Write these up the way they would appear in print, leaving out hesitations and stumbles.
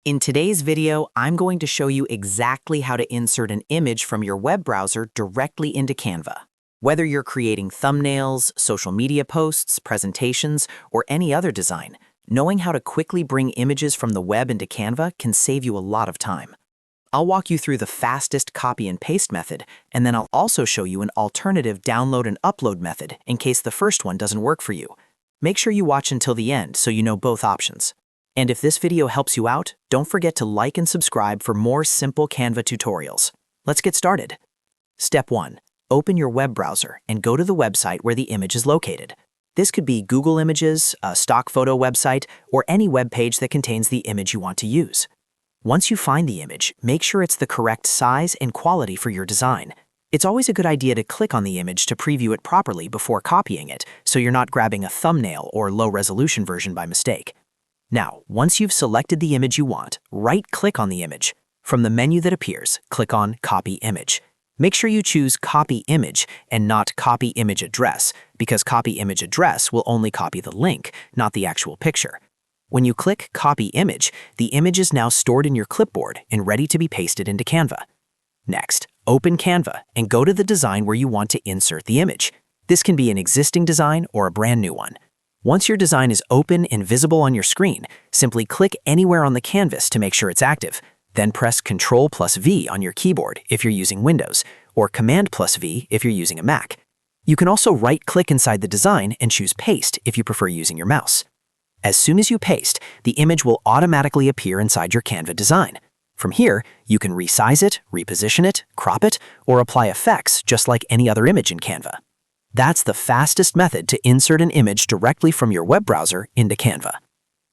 In today's video, I'm going to show you exactly how to insert an image from your web browser directly into Canva. Whether you're creating thumbnails, social media posts, presentations, or any other design, knowing how to quickly bring images from the web into Canva can save you a lot of time. I'll walk you through the fastest copy and paste method, and then I'll also show you an alternative download and upload method in case the first one doesn't work for you. Make sure you watch until the end so you know both options. And if this video helps you out, don't forget to like and subscribe for more simple Canva tutorials. Let's get started. Step 1. Open your web browser and go to the website where the image is located. This could be Google Images, a stock photo website, or any web page that contains the image you want to use. Once you find the image, make sure it's the correct size and quality for your design. It's always a good idea to click on the image to preview it properly before copying it, so you're not grabbing a thumbnail or low-resolution version by mistake. Now, once you've selected the image you want, right-click on the image. From the menu that appears, click on Copy Image. Make sure you choose Copy Image and not Copy Image Address, because Copy Image Address will only copy the link, not the actual picture. When you click Copy Image, the image is now stored in your clipboard and ready to be pasted into Canva. Next, open Canva and go to the design where you want to insert the image. This can be an existing design or a brand new one. Once your design is open and visible on your screen, simply click anywhere on the canvas to make sure it's active. Then press Ctrl+V on your keyboard if you're using Windows, or Command+V if you're using a Mac. You can also right-click inside the design and choose Paste if you prefer using your mouse. As soon as you paste, the image will automatically appear inside your Canva design. From here, you can resize it, reposition it, crop it, or apply effects just like any other image in Canva. That's the fastest method to insert an image directly from your web browser into Canva.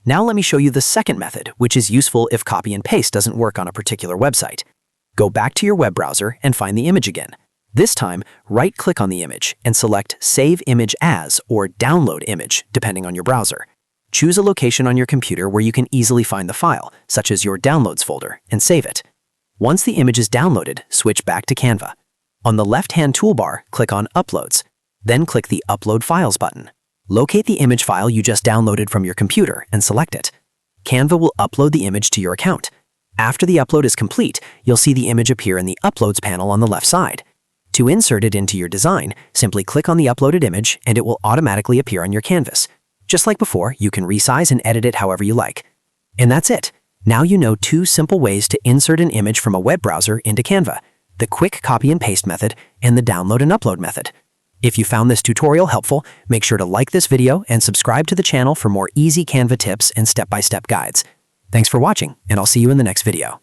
Now let me show you the second method, which is useful if copy and paste doesn't work on a particular website. Go back to your web browser and find the image again. This time, right-click on the image and select Save Image As or Download Image, depending on your browser. Choose a location on your computer where you can easily find the file, such as your Downloads folder, and save it. Once the image is downloaded, switch back to Canva. On the left-hand toolbar, click on Uploads. Then click the Upload Files button. Locate the image file you just downloaded from your computer and select it. Canva will upload the image to your account. After the upload is complete, you'll see the image appear in the Uploads panel on the left side. To insert it into your design, simply click on the uploaded image and it will automatically appear on your canvas. Just like before, you can resize and edit it however you like. And that's it. Now you know two simple ways to insert an image from a web browser into Canva: the quick copy and paste method and the download and upload method. If you found this tutorial helpful, make sure to like this video and subscribe to the channel for more easy Canva tips and step-by-step guides. Thanks for watching, and I'll see you in the next video.